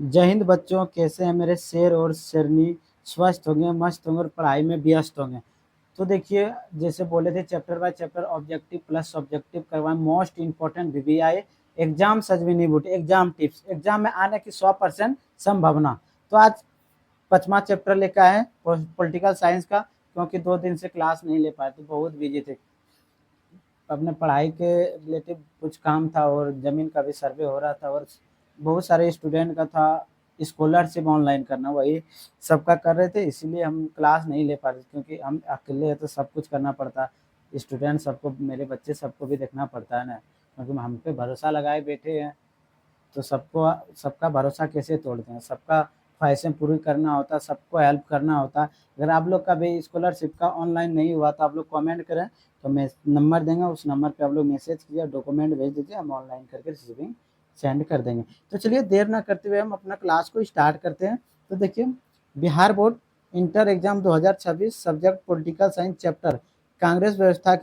जय हिंद बच्चों, कैसे हैं मेरे शेर और शेरनी? स्वस्थ होंगे, मस्त होंगे और पढ़ाई में व्यस्त होंगे। तो देखिए, जैसे बोले थे chapter by chapter objective plus subjective करवाएं। मोस्ट इंपॉर्टेंट वीवीआई एग्जाम सजविनी बुट एग्जाम टिप्स, एग्जाम में आने की 100% संभावना। तो आज 5वां चैप्टर लेकर आए पॉलिटिकल साइंस का, क्योंकि 2 दिन से क्लास नहीं ले पाए थे, बहुत बिजी थे। अपने पढ़ाई के रिलेटिव कुछ काम था और ज़मीन का भी सर्वे हो रहा था और बहुत सारे स्टूडेंट का था स्कॉलरशिप ऑनलाइन करना, वही सबका कर रहे थे, इसीलिए हम क्लास नहीं ले पा रहे, क्योंकि हम अकेले हैं तो सब कुछ करना पड़ता। स्टूडेंट सबको, मेरे बच्चे सबको भी देखना पड़ता है ना, क्योंकि हम पे भरोसा लगाए बैठे हैं। तो सबको, सबका भरोसा कैसे तोड़ दें? सबका ख्वाहिशें पूरी करना होता, सबको हेल्प करना होता। अगर आप लोग का भी स्कॉलरशिप का ऑनलाइन नहीं हुआ तो आप लोग कमेंट करें, तो मैं नंबर देंगे, उस नंबर पे आप लोग मैसेज कीजिए, डॉक्यूमेंट भेज दीजिए, हम ऑनलाइन करके रिसीविंग सेंड कर देंगे। तो चलिए देर ना करते हुए हम अपना क्लास को स्टार्ट करते हैं। तो देखिए, Bihar board inter exam 2026 subject political science chapter Congress व्यवस्था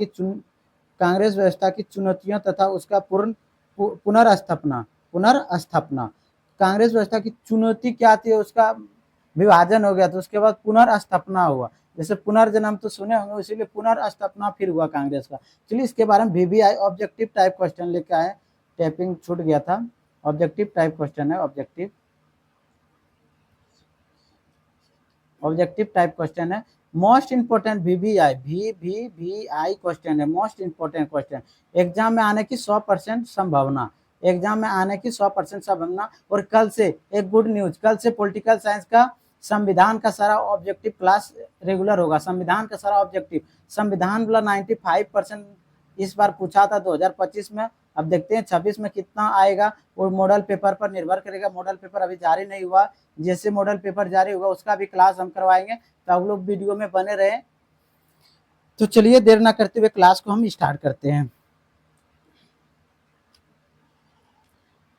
की चुनौतियों तथा उसका पुनर्स्थापना पुनर्स्थापना। कांग्रेस व्यवस्था की चुनौती क्या थी, उसका विभाजन हो गया, तो उसके बाद पुनर्स्थापना हुआ। जैसे पुनर्जन्म तो सुने होंगे, इसीलिए पुनर्स्थापना फिर हुआ कांग्रेस का। चलिए इसके बारे में वीवीआई ऑब्जेक्टिव टाइप क्वेश्चन लेके आए। टाइपिंग छूट गया था। ऑब्जेक्टिव टाइप क्वेश्चन है, ऑब्जेक्टिव टाइप क्वेश्चन है। मोस्ट इंपोर्टेंट वी क्वेश्चन है, मोस्ट इंपोर्टेंट क्वेश्चन। एग्जाम में आने की 100% संभावना, एग्जाम में आने की 100% संभावना। और कल से एक गुड न्यूज, कल से पॉलिटिकल साइंस का संविधान का सारा ऑब्जेक्टिव क्लास रेगुलर होगा। संविधान का सारा ऑब्जेक्टिव, संविधान वाला 95% इस बार पूछा था 2025 में। अब देखते हैं 26 में कितना आएगा, वो मॉडल पेपर पर निर्भर करेगा। मॉडल पेपर अभी जारी नहीं हुआ, जैसे मॉडल पेपर जारी होगा उसका भी क्लास हम करवाएंगे, तो आप लोग वीडियो में बने रहें। तो चलिए देर ना करते हुए क्लास को हम स्टार्ट करते हैं।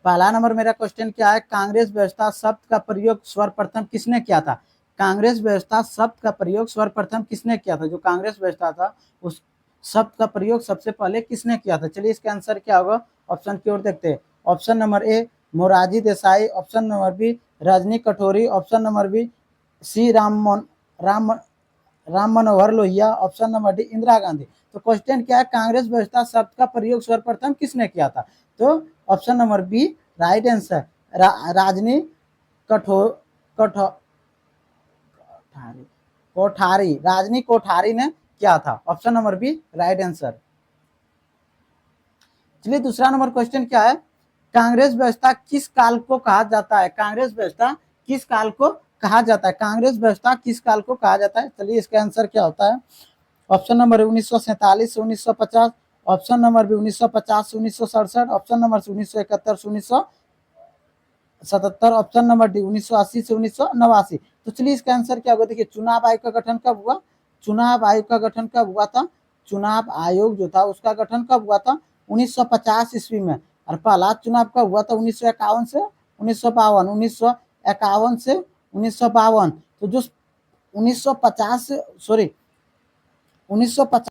पहला नंबर मेरा क्वेश्चन क्या है? कांग्रेस व्यवस्था शब्द का प्रयोग सर्वप्रथम किसने किया था? कांग्रेस व्यवस्था शब्द का प्रयोग सर्वप्रथम किसने किया था? जो कांग्रेस व्यवस्था था उस शब्द का प्रयोग सबसे पहले किसने किया था? चलिए इसका आंसर क्या होगा, ऑप्शन की ओर देखते हैं। Option number A Morarji Desai, option number B Rajni Katori, option number B C Ram Ram Manohar Lohia, option number D Indira Gandhi. तो क्वेश्चन क्या है? कांग्रेस व्यवस्था शब्द का प्रयोग सर्वप्रथम किसने किया था? तो option number B right answer. Rajni कठो कठो कोठारी, राजनी कोठारी ने किया था। Option number B right answer. चलिए दूसरा नंबर क्वेश्चन क्या है? कांग्रेस व्यवस्था किस काल को कहा जाता है? कांग्रेस व्यवस्था किस काल को कहा जाता है? कांग्रेस व्यवस्था किस काल को कहा जाता है? चलिए इसका आंसर क्या होता है। ऑप्शन नंबर 1947 से 1950, ऑप्शन नंबर बी 1950 से 1967, ऑप्शन नंबर सी 1971 से 1977, ऑप्शन नंबर डी 1980 से 1989। तो चलिए इसका आंसर क्या होगा। देखिए, चुनाव आयोग का गठन कब हुआ? चुनाव आयोग का गठन कब हुआ था? चुनाव आयोग जो था उसका गठन कब हुआ था? 1950 ईस्वी में। और पहला चुनाव कब हुआ था? 1951 से 1952, 1951 से 1952। तो जो 1950 से, सॉरी, 1950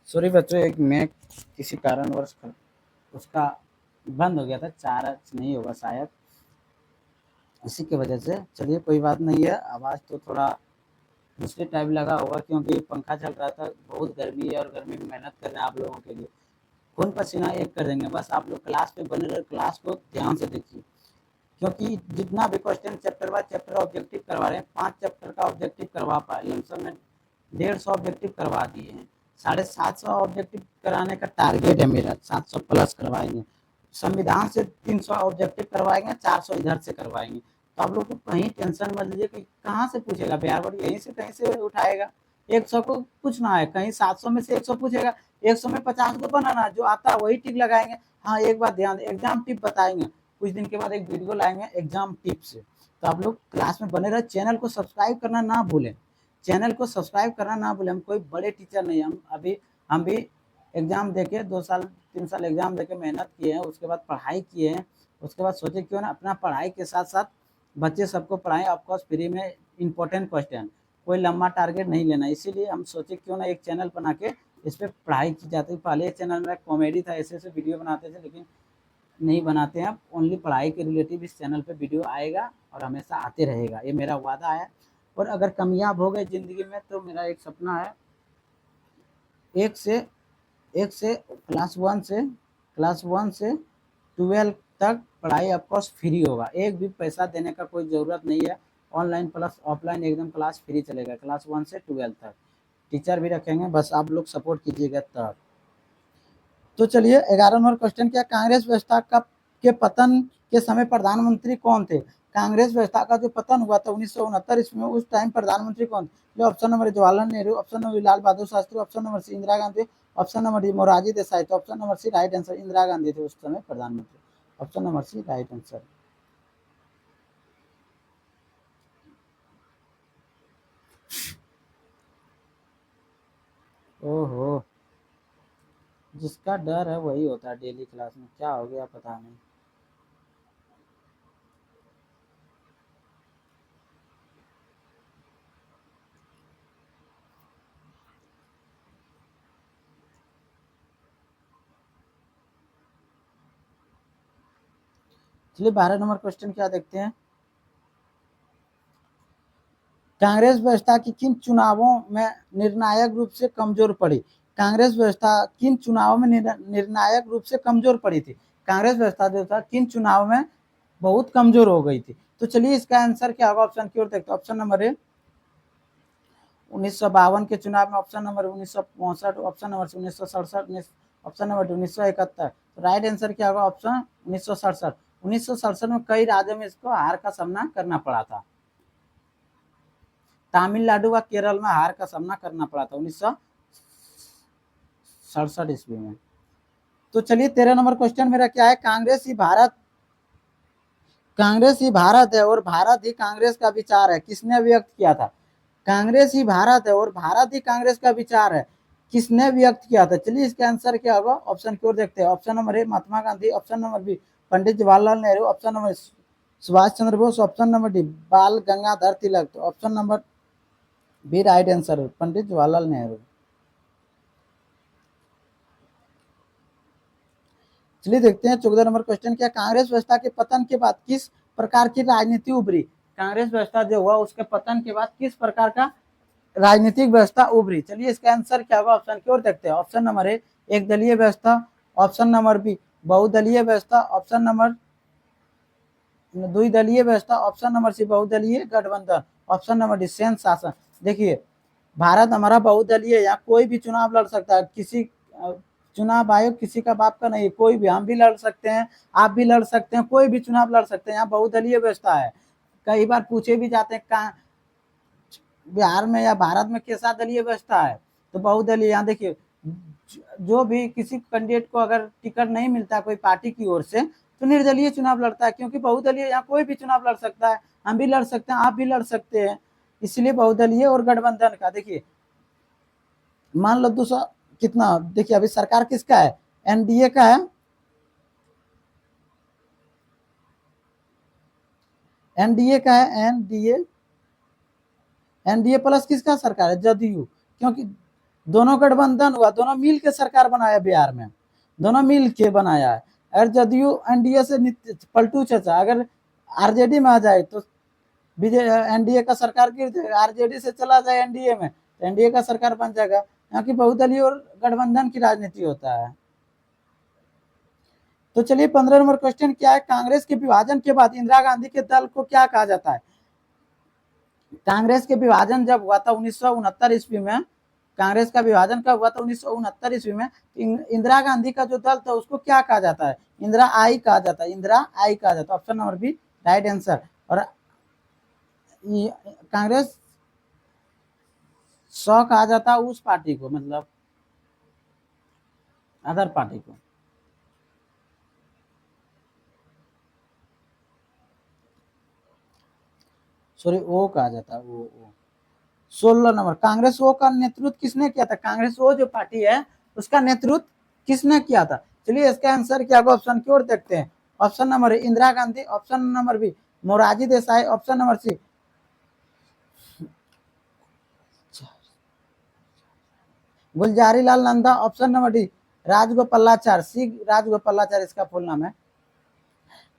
सॉरी बच्चों, एक मैं किसी कारणवश उसका बंद हो गया था, चार्ज नहीं होगा शायद, इसी की वजह से। चलिए कोई बात नहीं है, आवाज़ तो थोड़ा दूसरे टाइप लगा होगा क्योंकि पंखा चल रहा था, बहुत गर्मी है और गर्मी में मेहनत कर रहे हैं आप लोगों के लिए, खून पसीना एक कर देंगे। बस आप लोग क्लास पे बने रहे, क्लास को ध्यान से देखिए, क्योंकि जितना भी question chapter by chapter objective करवा रहे हैं, 5 चैप्टर का ऑब्जेक्टिव करवा पाए, लमसम में 150 ऑब्जेक्टिव करवा दिए हैं। 750 ऑब्जेक्टिव कराने का टारगेट है मेरा, 700 प्लस करवाएंगे। संविधान से 300 ऑब्जेक्टिव करवाएंगे, 400 इधर से करवाएंगे। तो आप लोग को कहीं टेंशन मत लीजिए कि कहाँ से पूछेगा बिहार बोर्ड, यहीं से कहीं से उठाएगा। 100 को पूछना है, कहीं 700 में से 100 पूछेगा, 100 में 50 को बनाना, जो आता है वही टिक लगाएंगे। हाँ एक बात ध्यान दें, एग्जाम टिप बताएंगे कुछ दिन के बाद, एक वीडियो लाएंगे एग्जाम टिप से। तो आप लोग क्लास में बने रहे, चैनल को सब्सक्राइब करना ना भूलें, चैनल को सब्सक्राइब करना ना भूलें। हम कोई बड़े टीचर नहीं, हम भी एग्जाम देके 2 साल 3 साल एग्जाम देके मेहनत किए हैं, उसके बाद पढ़ाई किए हैं, उसके बाद सोचे क्यों ना अपना पढ़ाई के साथ साथ बच्चे सबको पढ़ाएं, ऑफकोर्स फ्री में इंपॉर्टेंट क्वेश्चन, कोई लंबा टारगेट नहीं लेना। इसीलिए हम सोचे क्यों ना एक चैनल बना के इस पर पढ़ाई की जाती। पहले चैनल में कॉमेडी था, ऐसे ऐसे वीडियो बनाते थे, लेकिन नहीं बनाते हैं अब, ओनली पढ़ाई के रिलेटिव इस चैनल पे वीडियो आएगा और हमेशा आते रहेगा, ये मेरा वादा है। और अगर कामयाब हो गए ज़िंदगी में तो मेरा एक सपना है, एक से एक से क्लास 1 से 12 तक पढ़ाई ऑफकोर्स फ्री होगा, एक भी पैसा देने का कोई ज़रूरत नहीं है। ऑनलाइन प्लस ऑफलाइन एकदम क्लास फ्री चलेगा, क्लास 1 से 12 तक। टीचर भी रखेंगे, बस आप लोग सपोर्ट कीजिएगा तब। तो चलिए 11 नंबर क्वेश्चन, क्या कांग्रेस व्यवस्था का के पतन के समय प्रधानमंत्री कौन थे? कांग्रेस व्यवस्था का जो पतन हुआ था 1969 ईस्वी में, उस टाइम प्रधानमंत्री कौन थे? Option number Jawaharlal Nehru, option number Lal Bahadur Shastri, option number C Indira Gandhi, option number D Morarji Desai. तो option number C right answer, Indira Gandhi थे उस समय प्रधानमंत्री, option number C right answer. ओहो, जिसका डर है वही होता है डेली क्लास में, क्या हो गया पता नहीं। चलिए 12 नंबर क्वेश्चन क्या देखते हैं। कांग्रेस व्यवस्था की किन चुनावों में निर्णायक रूप से कमजोर पड़ी? कांग्रेस व्यवस्था किन चुनावों में निर्णायक रूप से कमजोर पड़ी थी? कांग्रेस व्यवस्था जो था किन चुनाव में बहुत कमजोर हो गई थी? तो चलिए इसका आंसर क्या होगा, ऑप्शन की ओर देखते हैं। ऑप्शन नंबर ए 1952 के चुनाव में, option number 1965, option number 1967, option number 1971। तो राइट आंसर क्या होगा, ऑप्शन 1967। 1967 में कई राज्यों में इसको हार का सामना करना पड़ा था, तमिलनाडु व केरल में हार का सामना करना पड़ा था 1967 ईस्वी में। तो चलिए 13 नंबर क्वेश्चन मेरा क्या है, कांग्रेस ही भारत है और भारत ही कांग्रेस का विचार है, किसने व्यक्त किया था? कांग्रेस ही भारत है और भारत ही कांग्रेस का विचार है, किसने व्यक्त किया था? चलिए इसका आंसर क्या होगा, ऑप्शन की ओर देखते हैं। Option number A Mahatma Gandhi, option number B Pandit Jawaharlal Nehru, option number Subhash Chandra Bose, option number D Bal Gangadhar Tilak. तो option number B right answer, Pandit Jawaharlal Nehru. चलिए देखते हैं 14 नंबर क्वेश्चन, क्या कांग्रेस व्यवस्था के पतन के बाद किस प्रकार की राजनीति उभरी? कांग्रेस व्यवस्था जो हुआ उसके पतन के बाद किस प्रकार का राजनीतिक व्यवस्था उभरी? चलिए इसका आंसर क्या होगा, ऑप्शन की ओर देखते हैं। ऑप्शन नंबर ए एक दलीय व्यवस्था, ऑप्शन नंबर बी बहुदलीय व्यवस्था, ऑप्शन नंबर द्विदलीय व्यवस्था, ऑप्शन नंबर सी बहुदलीय गठबंधन, ऑप्शन नंबर डी सेन शासन। देखिए भारत हमारा बहुदलीय है, यहाँ कोई भी चुनाव लड़ सकता है, किसी चुनाव आयोग किसी का बाप का नहीं, कोई भी, हम भी लड़ सकते हैं, आप भी लड़ सकते हैं, कोई भी चुनाव लड़ सकते हैं, यहाँ बहुदलीय व्यवस्था है। कई बार पूछे भी जाते हैं कहाँ बिहार में या भारत में कैसा दलीय व्यवस्था है, तो बहुदलीय। यहाँ देखिए जो भी किसी कैंडिडेट को अगर टिकट नहीं मिलता कोई पार्टी की ओर से, तो निर्दलीय चुनाव लड़ता है, क्योंकि बहुदलीय यहाँ कोई भी चुनाव लड़ सकता है, हम भी लड़ सकते हैं, आप भी लड़ सकते हैं, इसलिए बहुदलीय और गठबंधन का। देखिए मान लो दूसरा कितना, देखिए अभी सरकार किसका है, एनडीए का है, एनडीए का है, एनडीए, एनडीए प्लस किसका सरकार है, जदयू, क्योंकि दोनों गठबंधन हुआ, दोनों मिल के सरकार बनाया बिहार में, दोनों मिल के बनाया है। अगर जदयू एनडीए से पलटू चाचा अगर आरजेडी में आ जाए तो एनडीए का सरकार गिर जाएगा, आरजेडी से चला जाए एनडीए में तो एनडीए का सरकार बन जाएगा। यहाँ की बहुदलीय और गठबंधन की राजनीति होता है। तो चलिए 15 नंबर क्वेश्चन क्या है, कांग्रेस के विभाजन के बाद इंदिरा गांधी के दल को क्या कहा जाता है। कांग्रेस के विभाजन जब हुआ था 1969 ईस्वी में, कांग्रेस का विभाजन कब हुआ था 1969 ईस्वी में, इंदिरा गांधी का जो दल था उसको क्या कहा जाता है, इंदिरा आई कहा जाता है, इंदिरा आई कहा जाता है। Option number B right answer. और कांग्रेस 100 कहा जाता है उस पार्टी को, मतलब अदर पार्टी को। सॉरी ओ कहा जाता है, ओ। 16 नंबर, कांग्रेस ओ का नेतृत्व किसने किया था, कांग्रेस ओ जो पार्टी है उसका नेतृत्व किसने किया था। चलिए इसका आंसर क्या होगा, ऑप्शन की ओर देखते हैं। Option number A Indira Gandhi, option number B Morarji Desai, option number C Gulzari Lal Nanda, option number D Rajagopalachari, C Rajagopalachari इसका फुल नाम है।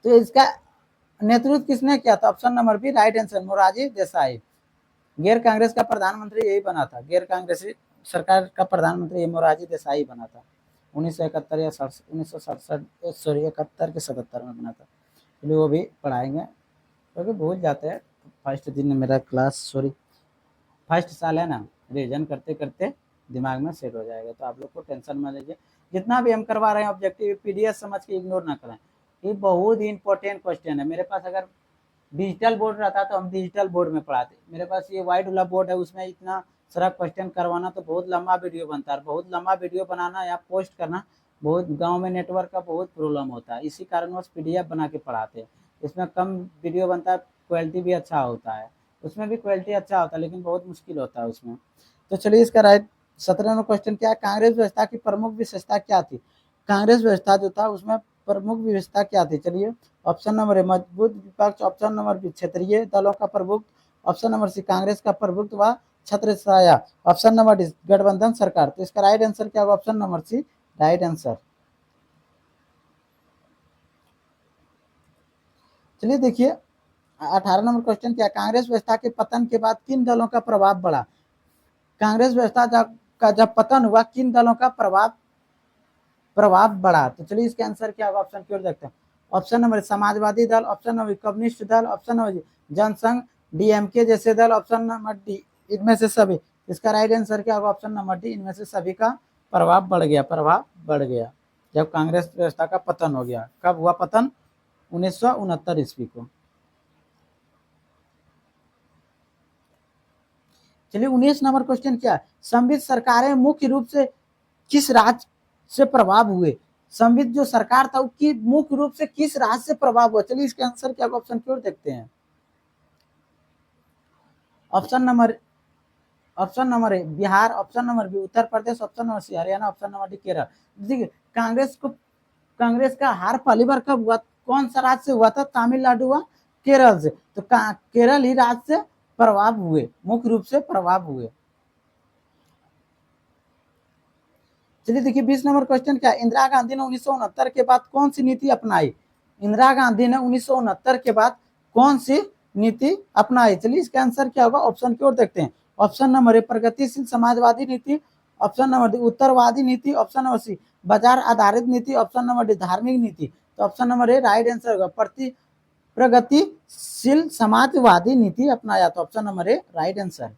तो इसका नेतृत्व किसने किया था, option number B right answer Morarji Desai. गैर कांग्रेस का प्रधानमंत्री यही बना था, गैर कांग्रेसी सरकार का प्रधानमंत्री मोरारजी देसाई बना था 1971 या 1967, सॉरी 71 के 77 में बना था। चलिए वो भी पढ़ाएंगे क्योंकि भूल जाते हैं। फर्स्ट दिन मेरा क्लास, सॉरी फर्स्ट साल है ना, रिविजन करते करते दिमाग में सेट हो जाएगा, तो आप लोग को टेंशन मत लीजिए। जितना भी हम करवा रहे हैं ऑब्जेक्टिव पीडीएफ समझ के इग्नोर ना करें, ये बहुत ही इंपॉर्टेंट क्वेश्चन है। मेरे पास अगर डिजिटल बोर्ड रहता तो हम डिजिटल बोर्ड में पढ़ाते, मेरे पास ये वाइट वाला बोर्ड है, उसमें इतना सारा क्वेश्चन करवाना तो बहुत लंबा वीडियो बनता है, बहुत लंबा वीडियो बनाना या पोस्ट करना, बहुत गांव में नेटवर्क का बहुत प्रॉब्लम होता है, इसी कारणवश पीडीएफ बना के पढ़ाते हैं। इसमें कम वीडियो बनता है, क्वालिटी भी अच्छा होता है, उसमें भी क्वालिटी अच्छा होता है लेकिन बहुत मुश्किल होता है उसमें। तो चलिए इसका राइट 17वां क्वेश्चन क्या है, कांग्रेस व्यवस्था की प्रमुख विशेषता क्या थी। कांग्रेस व्यवस्था जो था उसमें प्रमुख विशेषता क्या थी, चलिए ऑप्शन नंबर ए मजबूत विपक्ष, ऑप्शन नंबर बी क्षेत्रीय दलों का प्रभुत्व, ऑप्शन नंबर सी कांग्रेस का प्रभुत्व व छत्र छाया, ऑप्शन नंबर डी गठबंधन सरकार। तो इसका राइट आंसर क्या होगा, option number C right answer. चलिए देखिए 18 नंबर क्वेश्चन क्या, कांग्रेस व्यवस्था के पतन के बाद किन दलों का प्रभाव बढ़ा। कांग्रेस व्यवस्था का जब पतन हुआ किन दलों का प्रभाव बढ़ा। तो चलिए इसका आंसर क्या होगा, ऑप्शन की ओर देखते हैं। ऑप्शन नंबर समाजवादी दल, ऑप्शन नंबर कम्युनिस्ट दल, ऑप्शन नंबर जनसंघ डीएमके जैसे दल, ऑप्शन नंबर डी इनमें से सभी। इसका राइट आंसर क्या होगा, ऑप्शन नंबर डी इनमें से सभी का प्रभाव बढ़ गया, प्रभाव बढ़ गया जब कांग्रेस व्यवस्था का पतन हो गया। कब हुआ पतन, 1969 ईस्वी को। चलिए 19 नंबर क्वेश्चन क्या है, संविध सरकारें मुख्य रूप से किस राज्य से प्रभाव हुए। संविध जो सरकार था उसकी मुख्य रूप से किस राज्य से प्रभाव हुआ। चलिए इसके आंसर क्या, ऑप्शन की ओर देखते हैं। Option number A Bihar, option number B Uttar Pradesh, option number C Haryana, option number D Kerala. देखिए कांग्रेस का हार पहली बार कब हुआ, कौन सा राज्य से हुआ था, तमिलनाडु व केरल से। तो केरल ही राज्य से प्रभाव हुए, मुख्य रूप से प्रभाव हुए। चलिए देखिए 20 नंबर क्वेश्चन क्या, इंदिरा गांधी ने 1969 के बाद कौन सी नीति अपनाई। इंदिरा गांधी ने 1969 के बाद कौन सी नीति अपनाई। चलिए इसका आंसर क्या होगा, ऑप्शन की ओर देखते हैं। ऑप्शन नंबर ए प्रगतिशील समाजवादी नीति, ऑप्शन नंबर डी उत्तरवादी नीति, ऑप्शन नंबर सी बाजार आधारित नीति, ऑप्शन नंबर डी धार्मिक नीति। तो ऑप्शन नंबर ए राइट आंसर होगा, प्रगतिशील समाजवादी नीति अपनाया। तो ऑप्शन नंबर ए राइट आंसर।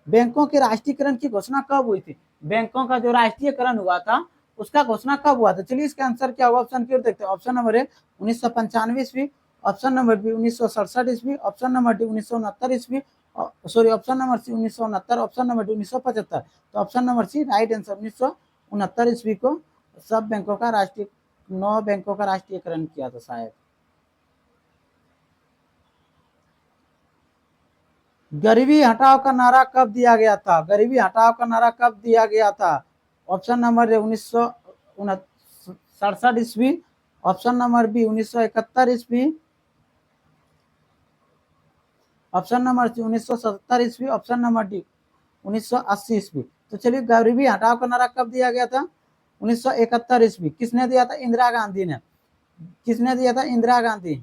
बैंकों के राष्ट्रीयकरण की घोषणा कब हुई थी, बैंकों का जो राष्ट्रीयकरण हुआ था उसका घोषणा कब हुआ था। चलिए इसका आंसर क्या होगा, ऑप्शन की ओर देखते हैं। ऑप्शन नंबर ए 1995 ईस्वी, ऑप्शन नंबर बी 1967 ईस्वी, ऑप्शन नंबर डी 1969 ईस्वी, sorry option number C 1969, option number D 1975। तो option number C right answer 1969 ईस्वी को सब बैंकों का राष्ट्रीय 9 बैंकों का राष्ट्रीयकरण किया था शायद। गरीबी हटाओ का नारा कब दिया गया था, गरीबी हटाओ का नारा कब दिया गया था। ऑप्शन नंबर ए 1967 ईस्वी, ऑप्शन नंबर बी 1971 ईस्वी, ऑप्शन नंबर सी 1977 ईस्वी, ऑप्शन नंबर डी 1980 ईस्वी। तो चलिए गरीबी हटाओ का नारा कब दिया गया था? 1971 ईस्वी। किसने दिया था? इंदिरा गांधी ने। किसने दिया था? इंदिरा गांधी।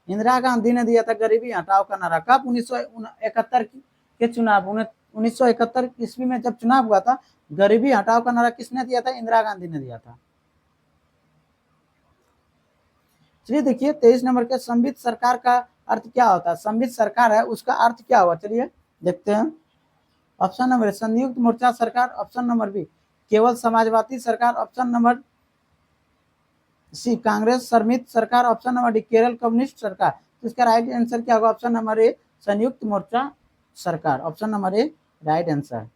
इंदिरा गांधी ने दिया था गरीबी हटाओ का नारा। कब? 1971 के चुनाव 1971 ईस्वी में जब चुनाव हुआ था, गरीबी हटाओ का नारा किसने दिया था? इंदिरा गांधी ने दिया था। चलिए देखिए 23 नंबर के संवित सरकार का अर्थ क्या होता है? संवित सरकार है उसका अर्थ क्या हुआ? चलिए देखते हैं। ऑप्शन नंबर संयुक्त मोर्चा सरकार, ऑप्शन नंबर बी केवल समाजवादी सरकार, ऑप्शन नंबर सी कांग्रेस श्रमित सरकार, option number D Kerala communist सरकार। तो इसका राइट आंसर क्या होगा? ऑप्शन नंबर ए संयुक्त मोर्चा सरकार, ऑप्शन नंबर ए राइट आंसर।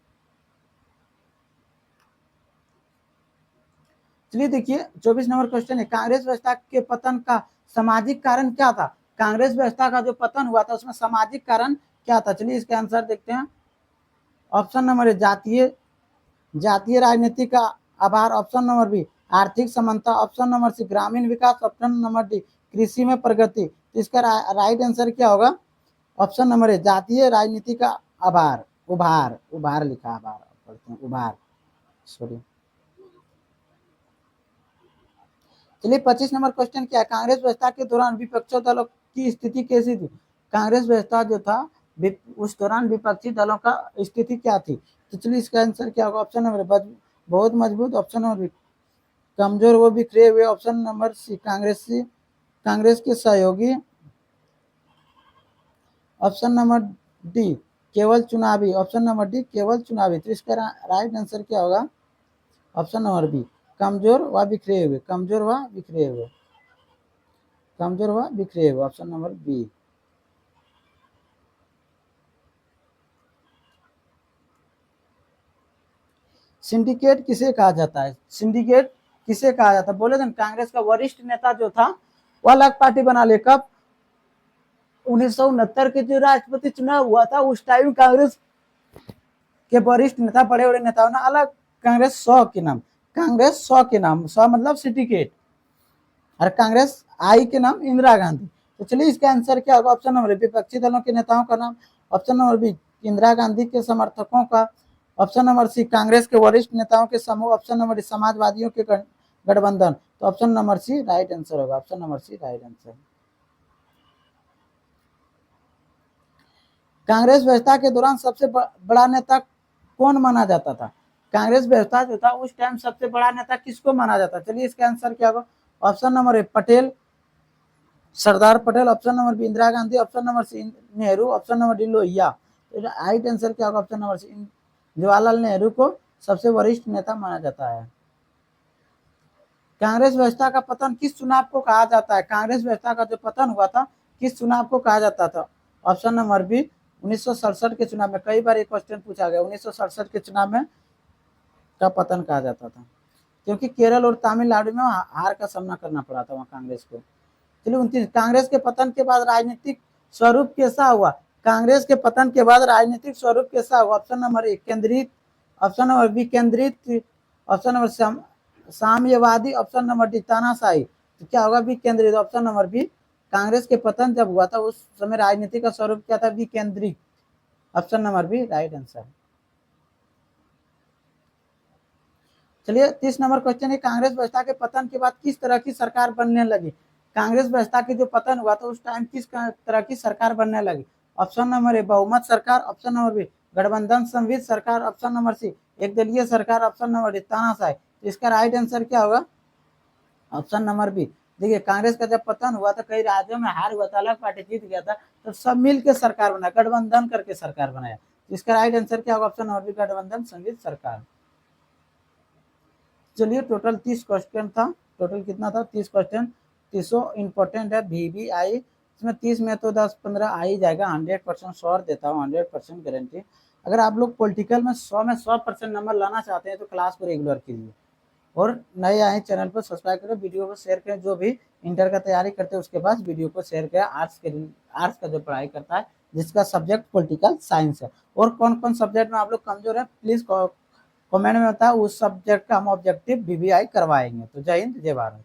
चलिए देखिए 24 नंबर क्वेश्चन है, कांग्रेस व्यवस्था के पतन का सामाजिक कारण क्या था? कांग्रेस व्यवस्था का जो पतन हुआ था उसमें सामाजिक कारण क्या था? चलिए इसका आंसर देखते हैं। ऑप्शन नंबर ए जातीय राजनीति का आभार, ऑप्शन नंबर बी आर्थिक समानता, ऑप्शन नंबर सी ग्रामीण विकास, ऑप्शन नंबर डी कृषि में प्रगति। तो इसका राइट आंसर क्या होगा? ऑप्शन नंबर ए जातीय राजनीति का आभार, उभार, उभार लिखा आभार पढ़ते हैं उभार, सॉरी। चलिए 25 नंबर क्वेश्चन क्या है, कांग्रेस व्यवस्था के दौरान विपक्षी दलों की स्थिति कैसी थी? कांग्रेस व्यवस्था जो था उस दौरान विपक्षी दलों का स्थिति क्या थी? तो चलिए इसका आंसर क्या होगा? ऑप्शन नंबर बहुत मजबूत, ऑप्शन नंबर बी कमजोर वो बिखरे हुए, ऑप्शन नंबर सी कांग्रेस के सहयोगी, ऑप्शन नंबर डी केवल चुनावी, ऑप्शन नंबर डी केवल चुनावी। तो इसका राइट आंसर क्या होगा? ऑप्शन नंबर बी कमजोर व बिखरे हुए, कमजोर व बिखरे हुए, कमजोर व बिखरे हुए, ऑप्शन नंबर बी। सिंडिकेट किसे कहा जाता है? सिंडिकेट किसे कहा जाता है? बोले थे कांग्रेस का वरिष्ठ नेता जो था वो अलग पार्टी बना ले। कब? 1969 के जो राष्ट्रपति चुनाव हुआ था उस टाइम कांग्रेस के वरिष्ठ नेता, बड़े बड़े नेताओं ने अलग कांग्रेस 100 के नाम, कांग्रेस 100 के नाम, 100 मतलब सिंडिकेट, और कांग्रेस आई के नाम इंदिरा गांधी। तो चलिए इसका आंसर क्या होगा? ऑप्शन नंबर विपक्षी दलों के नेताओं का नाम, option number B Indira Gandhi के समर्थकों का, ऑप्शन नंबर सी कांग्रेस के वरिष्ठ नेताओं के समूह, ऑप्शन नंबर डी समाजवादियों के गठबंधन। तो option number C right answer होगा, option number C right answer. Congress व्यवस्था के दौरान सबसे बड़ा नेता कौन माना जाता था? कांग्रेस व्यवस्था जो था उस टाइम सबसे बड़ा नेता किसको माना जाता? चलिए इसका आंसर क्या होगा? Option number A Patel, Sardar Patel, option number B Indira Gandhi, option number C Nehru, option number D Lohia. Right answer क्या होगा? Option number C Jawaharlal Nehru को सबसे वरिष्ठ नेता माना जाता है। कांग्रेस व्यवस्था का पतन किस चुनाव को कहा जाता है? कांग्रेस व्यवस्था का जो पतन हुआ था किस चुनाव को कहा जाता था? ऑप्शन नंबर बी 1967 के चुनाव में। कई बार ये क्वेश्चन पूछा गया, 1967 के चुनाव में का पतन कहा जाता था, क्योंकि केरल और तमिलनाडु में हार का सामना करना पड़ा था वहां कांग्रेस को। चलिए 29 कांग्रेस के पतन के बाद राजनीतिक स्वरूप कैसा हुआ? कांग्रेस के पतन के बाद राजनीतिक स्वरूप कैसा हुआ? ऑप्शन नंबर ए केंद्रित, ऑप्शन नंबर बी केंद्रित, ऑप्शन नंबर साम्यवादी, ऑप्शन नंबर डी तानाशाही। तो क्या होगा? बी केंद्रित, ऑप्शन नंबर बी कांग्रेस के पतन जब हुआ था उस समय राजनीति का स्वरूप क्या था? बी केंद्रित, option number B right answer. चलिए 30 नंबर क्वेश्चन है, कांग्रेस व्यवस्था के पतन के बाद किस तरह की सरकार बनने लगी? कांग्रेस व्यवस्था की जो पतन हुआ था उस टाइम किस तरह की सरकार बनने लगी? ऑप्शन नंबर ए बहुमत सरकार, ऑप्शन नंबर बी गठबंधन संवित सरकार, ऑप्शन नंबर सी एक दलीय सरकार, ऑप्शन नंबर डी तानाशाही। तो इसका राइट आंसर क्या होगा? Option number B. देखिए कांग्रेस का जब पतन हुआ था कई राज्यों में हार हुआ था, अलग पार्टी जीत गया था, तो सब मिलकर सरकार बनाया, गठबंधन करके सरकार बनाया। तो इसका राइट आंसर क्या होगा? ऑप्शन नंबर बी गठबंधन संवित सरकार। चलिए टोटल 30 क्वेश्चन था, टोटल कितना था? 30 क्वेश्चन, 30 इंपॉर्टेंट है VBI, इसमें 30 में तो 10-15 आ ही जाएगा, 100% श्योर देता हूँ, 100% गारंटी। अगर आप लोग पॉलिटिकल में 100 में 100% नंबर लाना चाहते हैं तो क्लास को रेगुलर कीजिए, और नए आए चैनल पर सब्सक्राइब करें, वीडियो को शेयर करें। जो भी इंटर का तैयारी करते हैं उसके पास वीडियो को शेयर करें। आर्ट्स का जो पढ़ाई करता है जिसका सब्जेक्ट पॉलिटिकल साइंस है, और कौन कौन सब्जेक्ट में आप लोग कमजोर है प्लीज कमेंट में बताओ, उस सब्जेक्ट का हम ऑब्जेक्टिव VBI करवाएंगे। तो जय हिंद, जय भारत।